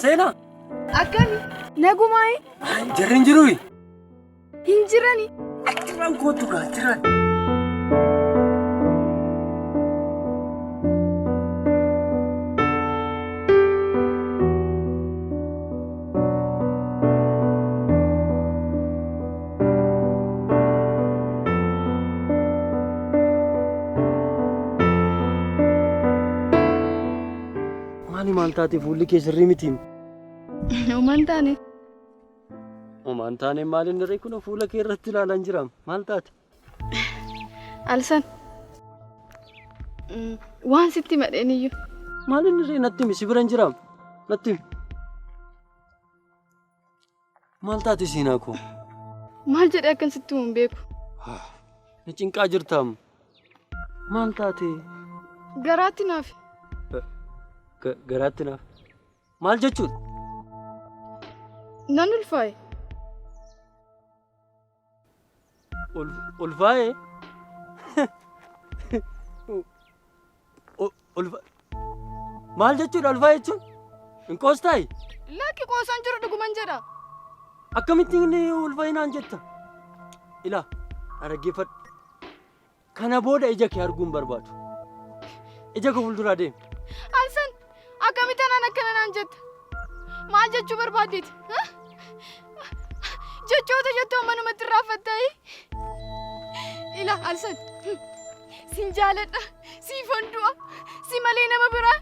Sena. Akkami nagumaayi. Jarrin jiruuyi. Hin jirani. Jiran kootu gaa jiran. Maali maal taate fuulli kee sirrii miti? Omantaane. Omantaane maali inni kun fuula kee irratti ilaalan jira maal taate? Alsan. Waan sitti madheen iyyuu. Maali inni natti himi si biran jira natti himi. Maal taate siinaa koo? Maal jedhee akkan sitti hin beeku. Ni cinqaa jirtaam. Maal taate? Garaatti naaf. Garaatti naaf. Maal jechuudha? Nan ulfaaye. Ulfaaye? Maal jechuudha ulfaaye jechuun? Hin qoostaayi? Lakki qoosaan jiru dhuguman jedha. Akkamittiin inni ulfaaye naan jetta? Ilaa araggeeffadhu. Kana booda ija kee arguun barbaadu. Ija kee fuulduraa deemi. Alsan akkamittiin an akkana naan jetta? Maal jechuu barbaaddeeti? Jechoota jettoo manumatti raaffattaayi? Ila Alsan sin jaaladha siifan du'a si malee nama biraa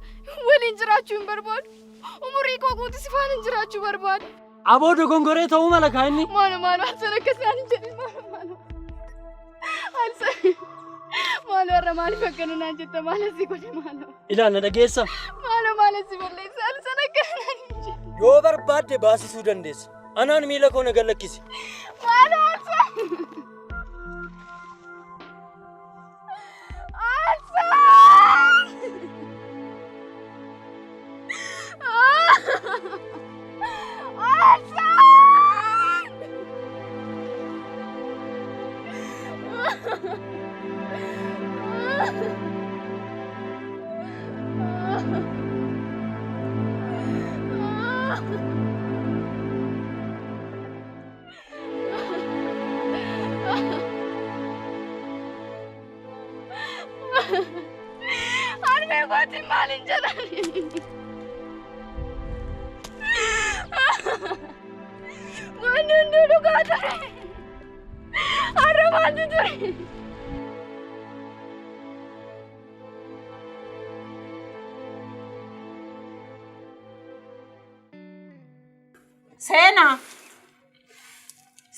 waliin jiraachuu hin barbaadu. Umurii koo guutuu si faana jiraachuu barbaadu. Aboo dogongoree ta'uu mala kaa inni? Maalo Alsan akkas naan hin jedhin maalo. Alsan maalo irra maaliif akkana naan jetta maal asii godhe maalo. Ilaa na dhageessa. Maalo asii balleessa Alsan akkana naan hin jedhin. Yoo barbaadde baasisuu dandeessa. Anaan miila koo na gallakkisi. Maalo Alsan. Arme gooti maalin jedhani? Waan hunduu dhugaa ture. Har'a maaltu ture?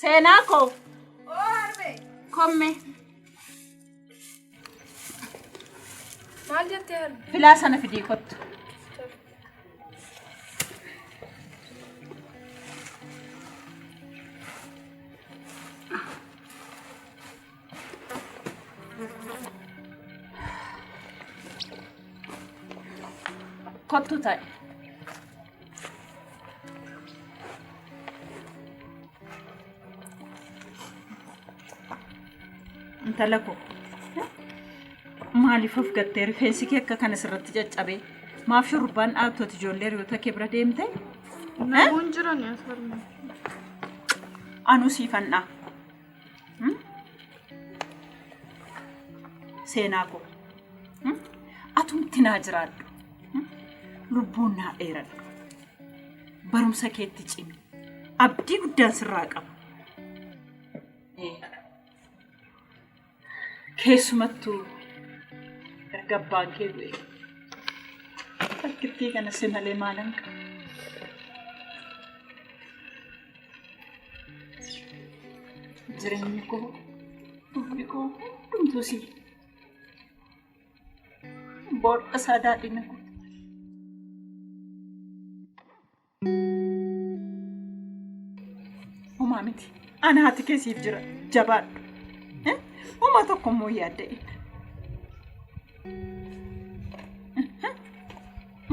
Seenaa koo. Arme. Komme. Maal jettee arme? Filaa sana fidii kottu. Kottu ta'e. Intala koo. Maaliif of gattee rifeensi kee akka kana sirratti caccabee maaf shurrubbaan dhaabtooti ijoollee hiriyoota kee bira deemte? Namoonni jiran asirra. Anu siifannaa. Seenaa koo. Atumti naa jiraadhu. Lubbuun naa dheeradhu. Barumsa keetti cimi. Abdii guddaan sirraa qaba. Keessumattuu erga abbaan kee du'e. Fakkittii kana si malee maalan qaba. Jireenyi koo, dhufni koo hundumtuu si. Booda isaa daadhina koo. Homaa miti. Ana haati keessiif jira. Jabaadhu. Homaa tokko immoo yaadda'e.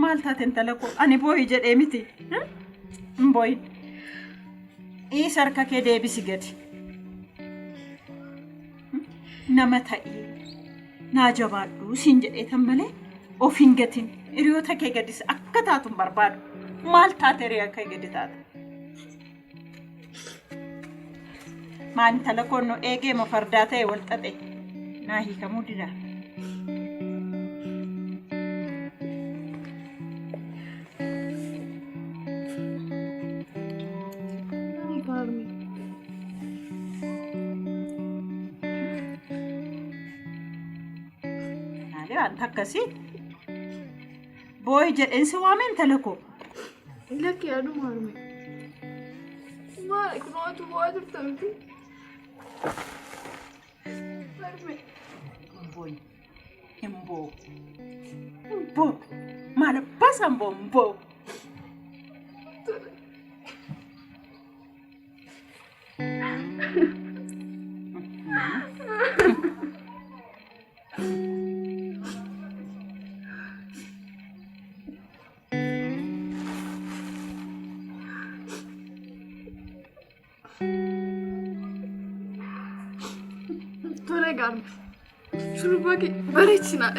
Maal taate intala koo? Ani booyi jedhee miti. Booyi. Isa harka kee deebisi gadi. Nama ta'ee naa jabaadhu siin jedhee tan malee of hin gatin. Hiriyoota kee gadis akka taatu hin barbaadu. maal taatee akka gadi taate. Maan talakoon no eegee ma fardaa ta'e wal xaxe naa hiikamuu dida. Akkasi boy jedhensi waamen talako لك يا دوم هرمي ما إكنوات وبوادر تمتي هرمي boy embo mana pasan bombo شنو باقي بريتنا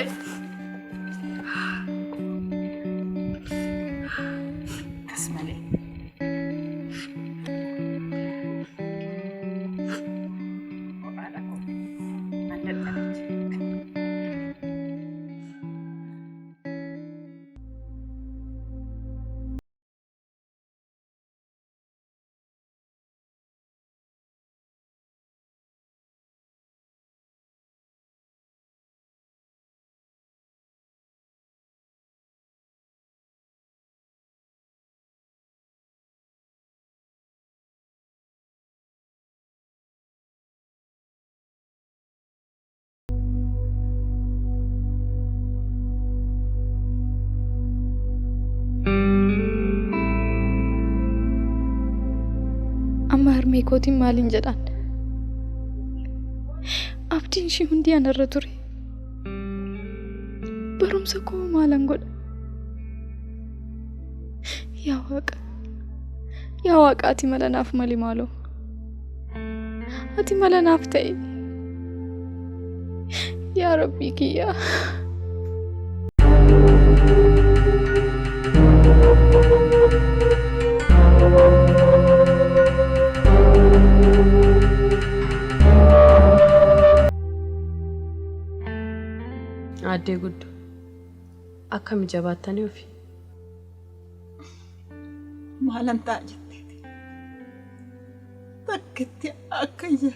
تسمعي وعليكم من الألف أما هرمي كوتي مالين جدان أبدين شي هندي أنا الرتوري بروم سكو مالن قد يا واقع أتي مالا ناف مالي مالو أتي مالا ناف تاي يا ربي كيا Adde guddo akkam jabaatanii ofi maalan ta'a jetteeti bakkeetti akkayya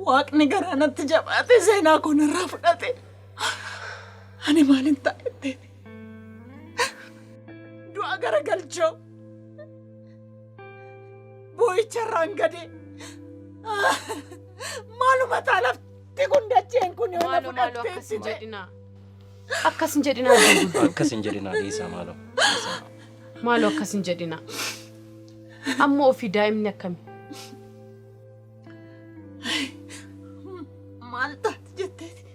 waaqni garaanatti jabaate seenaa kunirraa fudhate ani maalin ta'a jetteeti du'a garagalchoo boo'icharraan gadee maaluma taalaf Tikundacheen kun yoo na fudhattee si jedhina. Akkasin jedhina adde. Akkasin jedhina dhiisaa maaloo. Maaloo akkasin jedhina. Ammoo ofii daa'imni akkami. Maal taati jetteeti.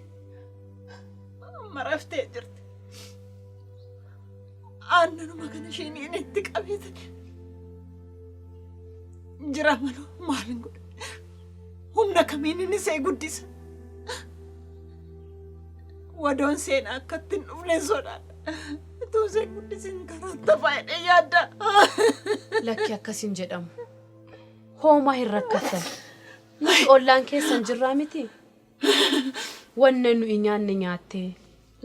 Maraftee jirti. Aannanuma kana isheen itti qabeetani. Jira maloo maalin godhe. Humna kamiin inni see guddisa. Wadoon seenaa akkattiin dhufne sodaadha. Itoo see guddisin karaatti faayidhe yaadda. Lakki akkasin jedhamu. Hoomaa hin rakkatan. Nuti ollaan keessan jirraa miti. Wanna nuyi nyaanne nyaattee,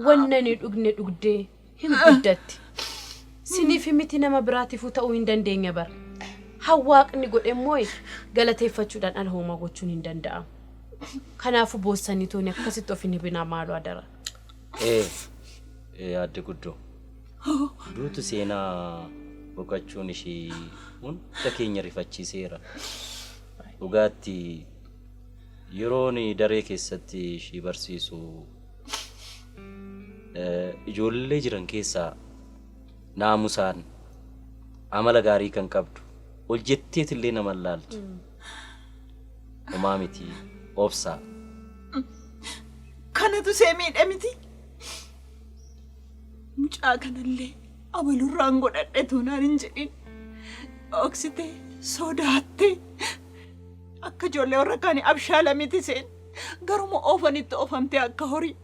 wanna nuyi dhugne dhugdee hin guddatti. Siniif miti nama biraatiifuu ta'uu hin dandeenya bara. Hawaaqni godhemmoo galateeffachuudhaan alhoomaa gochuun hin danda'amu. Kanaafuu boossanii tooni akkasitti of hin binaa maaloo adara. Adde guddoo. Duutu seenaa boqachuun ishii hunda keenya rifachiiseera. Dhugaatti yeroon daree keessatti ishii barsiisu ijoollee jiran keessaa naamusaan amala gaarii kan qabdu hojjetteet illee nama laaltu. Homaa miti obsaa. Kanatu see miidhe miti. Mucaa kanallee abalurraan godhadhe tuunaan hin jedhin. Oksitee sodaattee akka ijoollee warra kaanii abshaala miti seen garuma oofanitti oofamtee akka horii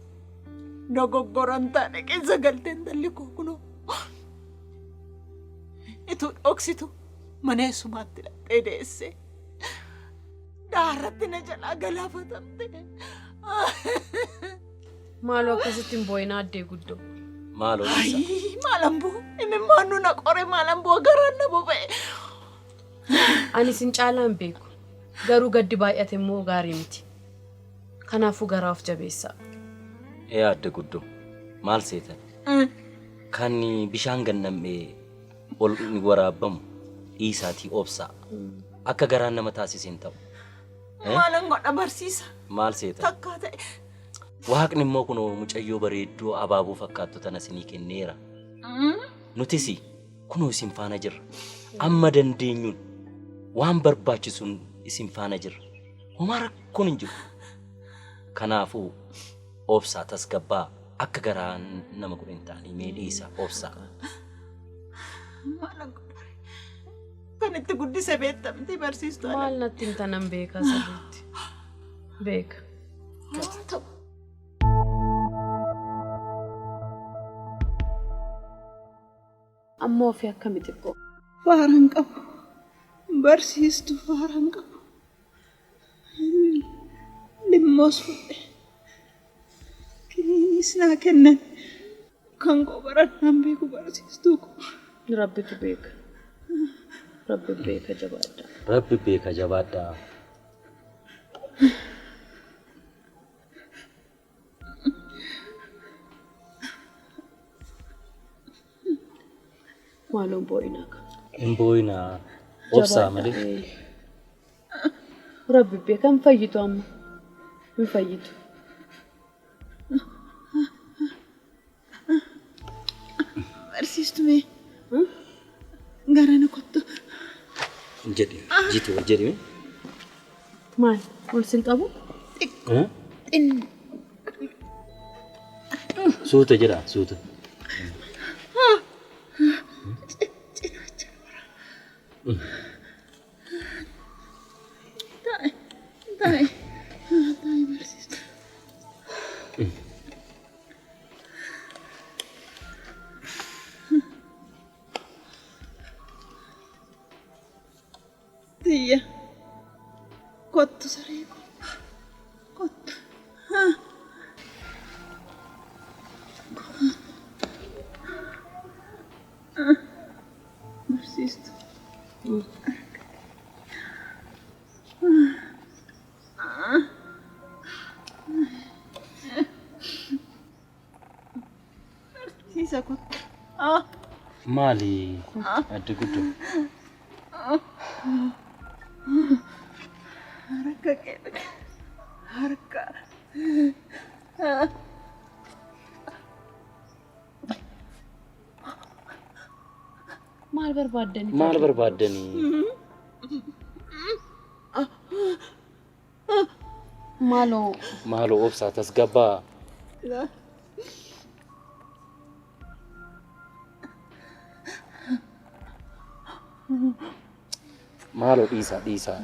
dogoggoran taane keessa galteen dalli koo kunoo. Itu dhoksitu maneessumaatti dhaqxee deesse. Daarratti na jalaa galaafatamte. Maaloo akkasitti hin boo'inaa addee guddoo. Maaloo isa. Maalamboo imimmaan na qore maalamboo garaan na boba'e. Ani sin caalaa hin beeku. Garuu gaddi baay'ate immoo gaarii miti. Kanaafuu garaaf jabeessaa. Adde guddoo maal seetan? Kan bishaan gannamee ol ni waraabamu dhiisaatii obsaa. Akka garaan nama taasiseen ta'u. Maalan godha barsiisa. Maal seetan? Takkaa ta'e. Waaqni immoo kunoo mucayyoo bareedduu abaaboo fakkaattu tana isinii kenneera. Nutis kunoo isin faana jirra. Amma dandeenyuun waan barbaachisuun isin faana jirra. Homaa rakkoon hin jiru. Kanaafuu obsaa tasgabbaa akka garaan nama godhin ta'anii mee dhiisa obsaa. Maalan godha. Kan itti guddise beektamti barsiistuu. Maal natti hin tanan beekaa sirriitti. Beeka. Amma ofii akkamitti xiqqoo? Faaran qabu. Barsiistuu faaran qabu. Limmoos fudhe. Kiisnaa kennan. Kan qobaradhaan beeku barsiistuu ko. Rabbitu beeka. Rabbi beeka jabaadhaa. Rabbi beeka jabaadhaa. Maaloo boo'inaa kan. Hin boo'inaa obsaa malee. Rabbi beeka hin fayyitu amma. Hin fayyitu. Barsiistuu mee? Garana kottu. Jedhi jitu jedhi. Maal? Ol sin qabu? Xinni. Suuta jedha suuta. Taa'e barsiistuu. Tiyya. Kottu saree. Kottu. Barsiistuu. Barsiisa kottu. Maali adde guddoo? Harka keenya. Harka. Maal barbaaddani? Maal barbaaddani? Maaloo obsaa tasgabbaa. Maaloo dhiisaa.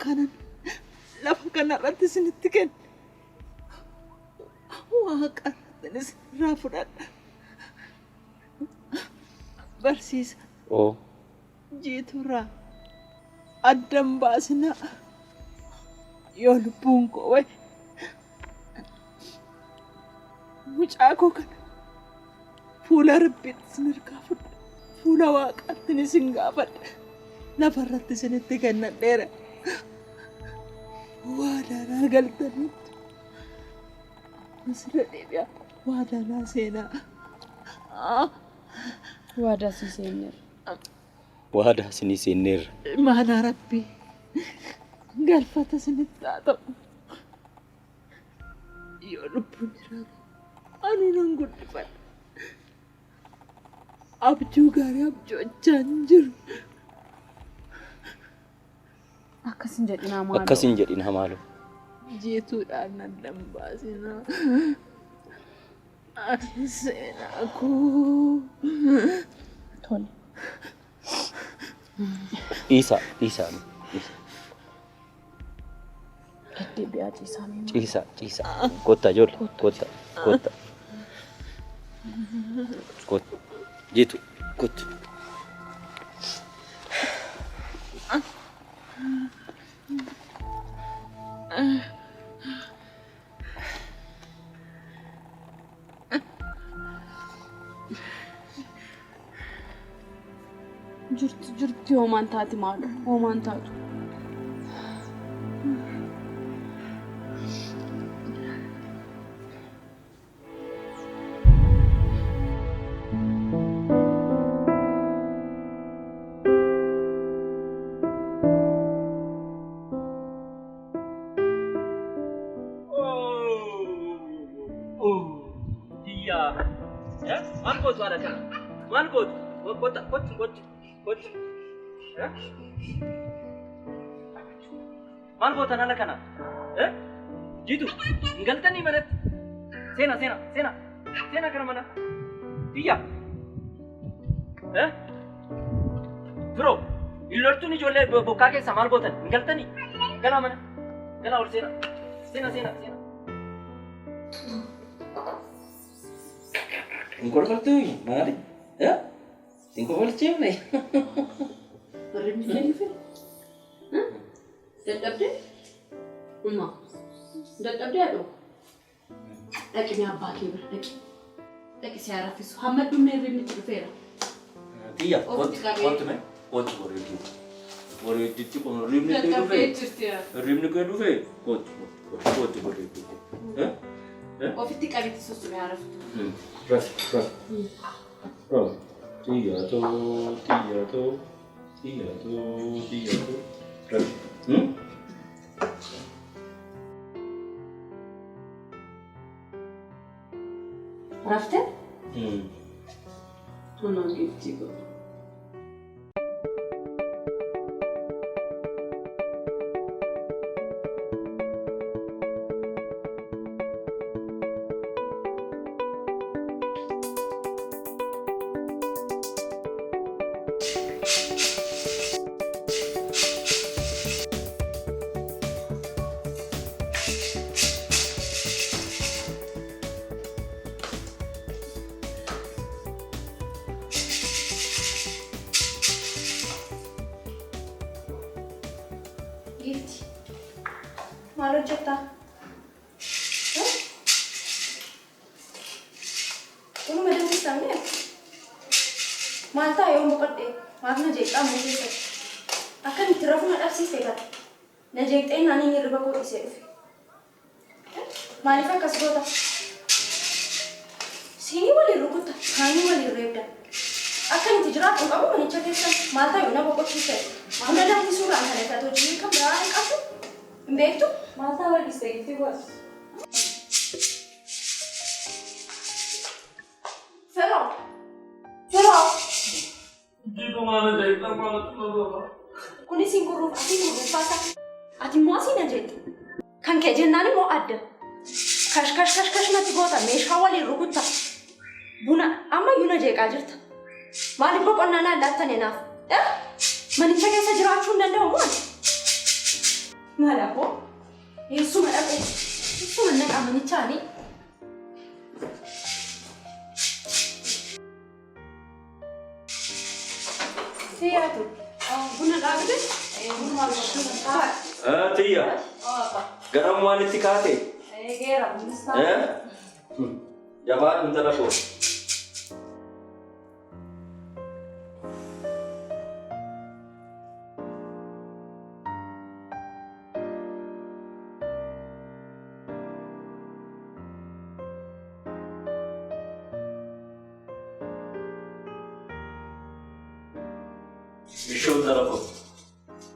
Kanan lafa kanarratti isinitti kenna. Waaqarratti isinirraa fudhadha. Barsiisa. Jiiturraa addan baasinaa. Yoo lubbuun koo waye mucaa koo kana fuula rabbiitti isin harkaa fudha. Fuula waaqaatti isin gaafadha. Lafarratti isinitti kennadheera. Waadaanaa galtanitti. Asirra deebi'a. Waadaanaa seenaa. Waadaa si seenneera. Waadaa isinii seenneera. Maanaa rabbii. Galfata isinitti haa ta'u. Yoo lubbuun jiraatu anuu nan guddifadha. Abjuu gaarii abjoochaa hin jiru. Akkasin jedhinaa maaloo. Akkasin jedhinaa maaloo. Jiituudhaan addan baasinaa. Ani seenaa koo. Tole. Dhiisaa. Deebi'aa ciisaa. Ciisaa. Kottaa ijoollee. Kottaa. Kot. Jitu. Kot. Jirti hoomaan taati maalu hoomaan taatu. Maal gootan ala kana? Jitu, galtanii manatti. Seena kana mana. Biyya. Bro, illoltuun ijoollee bokkaa keessa maal gootan? Galtanii. Galaa mana. Galaa ol seena. Seena. Inkolfaltuu maali? Inkolfalchiifne. Barreeffamni fedhiifee? Dadhabdee? Umma. Dadhabdee adoo? Dhaqi mi abbaa kee bira dhaqi. Dhaqi si haaraffisu. Hamma dhumee irribnitti dhufeera. Biyya, wanti bareedditti kun irribni kee dhufee? Irribni kee dhufee? Wanti bareedditti. Ofitti qabeetti sussume haaraftu. Rafi. Tiyaatoo. Rafi. Raftee? Tunan giftii godhu. Malu cerita. Kamu macam ni sangat. Malta yang bukan deh. Mana jeka mungkin tu. Akan terus nak apa sih sekat. Najek teh nani ni rupa kau isi. Malifah kasih kau. Sini wali rukut, hani wali reda. Akan tijurat kamu mana cakap Malta yang nak bukan sih. Mana dah disurah kan? Kata jadi kamu dah apa? Begitu? Malta lagi sedikit buat. Fero. Jitu mana jadi? Mana tu? Kuni singkuru, pasal. Ati mau sih nanti. Kan kejen nani mau ada. Kash nanti gota. Mesh hawali rukuta. Buna, ama yuna jadi kajerta. Malik bapak nana datang enaf. Manisha kesa jeracun dan daun. Mana aku? Yesus mana aku? Yesus mana kamu ni cari? Siapa tu? Bunda dah ada? Bunda malu. Tia. Garam wanita kate. Garam. Jawab minta aku. Show the report.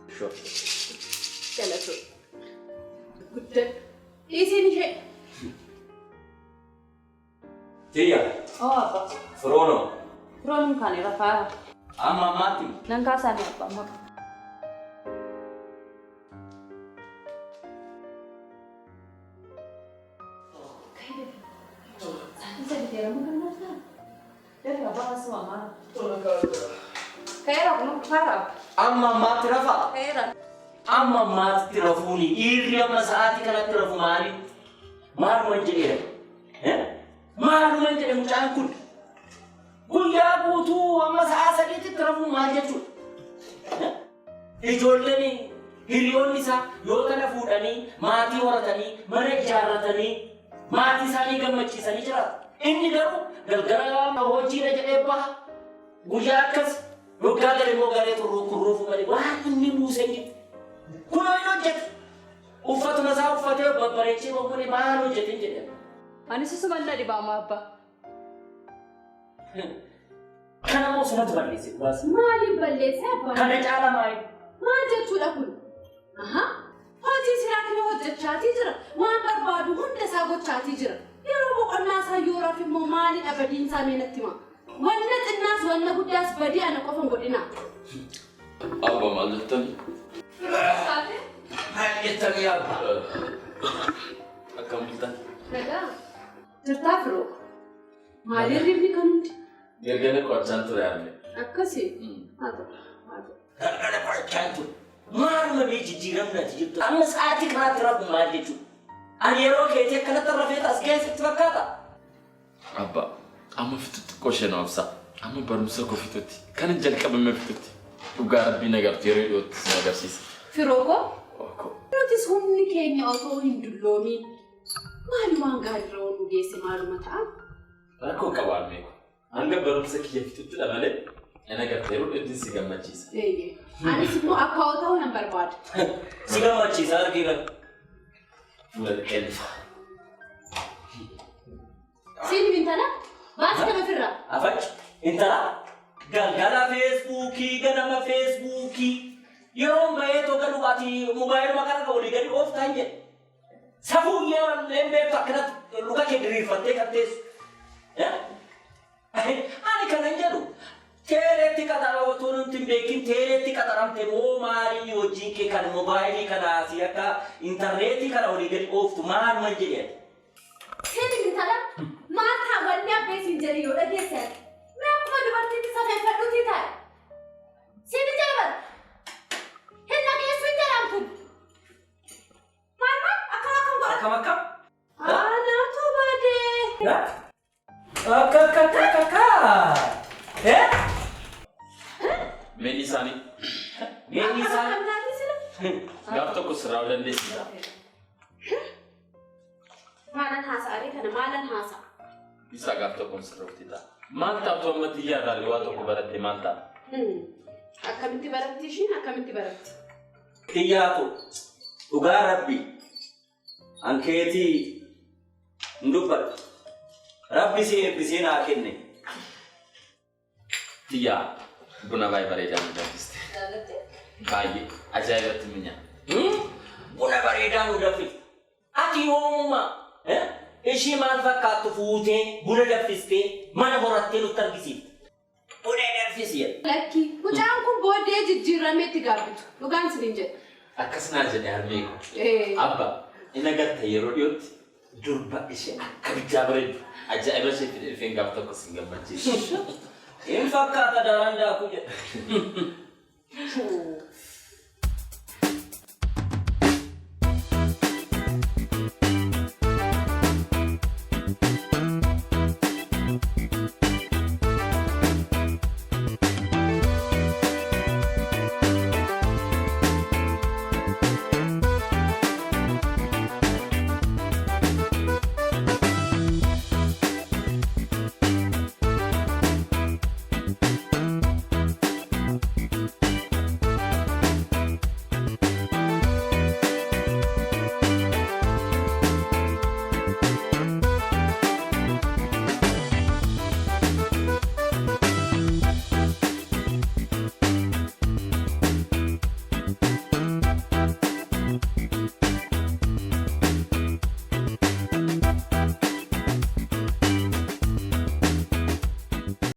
Show. Chalo tu. Good. Easy ni है. Tia. Apa? Frono. Frono kan era fara. Amma mati. Nangka sana apa mak? Bisa diterima kan nasa? Dari apa semua mana? Kayak aku fara. Amma mati rafa. Kayak Amma mati rafuni. Iri amma saati kana rafumari. Mar manjira. Maaluma jedhe mucaan kun. Guyyaa guutuu amma sa'a sadiitti rafuu maal jechuudha? Ijoolleen hiriyoonni isaa yoo kana fuudhanii maatii horatanii mana ijaarratanii maatii isaanii gammachiisanii jiraatu. Inni garuu galgala hojiidha jedhee baha. Guyyaa akkas yookaan gadi immoo garee kurruufu malee waan inni buusee jiru. Kun inni hojjete. Uffatuma isaa uffatee babbareechee bobbonee maal hojjetee jedhama. Ani susumallee dhibaamaa abbaa. Kana moo sumatu balleesse baas. Maaliif balleesse abbaa? Kana caala maali? Maal jechuudha kun? Hojii siraatiin hojjechaatii jira. Waan barbaadu hunda isaa gochaatii jira. Yeroo boqonnaa isaa yoo raaf immoo maaliin abadiinsaa meenatti hima? Wanna xinnaas wanna guddaas badii ana qofan godhina. Abba maal jettani? Maal jettani abba? Akkam bultan? Nagaa. Jirtaa firoo. Maaliin rifni kan hundi? Gargara qorachaan ture arme. Akkasii? Haa ta'u. Gargara qorachaan ture. Maaluma bee jijjiiramnati jirtu. Amma sa'aatii kanaatti rafu maal jechuudha? Ani yeroo keetii akkanatti rafeeta as keessatti fakkaata. Abba, amma fitutti qoshee na obsa. Amma barumsa koo fitutti. Kan jalqabame fitutti. Dhugaa rabbii nagartu yeroo dhiyootti si agarsiisa. Firoo koo? Oko. Nutis humni keenya otoo hin dulloomiin maalumaan gaariirra waan nu geesse maaluma ta'a? Rakkoo qabaan meeku. Hanga barumsa kiyya fitutti dha malee. Ana gartee yeroo dhiyootti si gammachiisa. Anis immoo akka ta'uu nan barbaada. Si gammachiisa argiira. Fuula kelfa. Siin intala? Baasi nama firra? Afachi intala galgala feesbuukii ganama feesbuukii yeroo bahee tokko dhugaati mobaayiluma kana olii gadi ooftaan jedhe. Safuu yeroo beektu akkanatti luka kee diriirfattee qabteessu. Ani kanan jedhu teeleetti qaxara otoo nuti hin beekin teeleetti qaxaramte moo maalii hojiin kee kan mobaayilii kanaa fi akka intarneetii kana olii gadi ooftu maaluma jedhee. Siin intala? Maal ta'a wanni abbeesiin jedhe yoo dhageessan? Mee akkuma dubartiitti safeeffadhuutii taa'e? Siin jalban? Hin dhageessu hin jedhamtun? Maal akkam godha? Akkam? Naatu baadee. Akka. Meenyi isaanii. Meenyi isaanii. Akkam taati sila? Gaaf tokko sirraa dandeessisa. Maalan haasa'anii kana maalan haasa'a? Isa gaaf tokko sirroofti ta'a. Maal taatu amma xiyyaarraa waa tokko baratte maal ta'a? Akkamitti baratti ishiin akkamitti baratti? Xiyyaatu dhugaa rabbi ankeetii hin dubbadhu. Rabbi si eebbisee naa kenne. Xiyyaa buna baay'ee bareedaa nu danfiste. Jaalatte? Baay'ee ajaa'ibatti minya. Buna bareedaa nu danfiste. Ati yoomuma ishii maal fakkaattu fuutee buna danfistee mana horattee nutti argisiifte. Buna danfisee. Lakki mucaan kun booddee jijjiiramee itti gaabbitu. Dhugaan isiniin jedha. Akkasumas jedhee harmeeku. Abba inni agarta yeroo dhiyootti durba ishee akka bijaa bareedu ajaa'iba ishee fide dhufeen gaaf tokko si gammachiisa. Hin fakkaata daaraan daakuu jedha.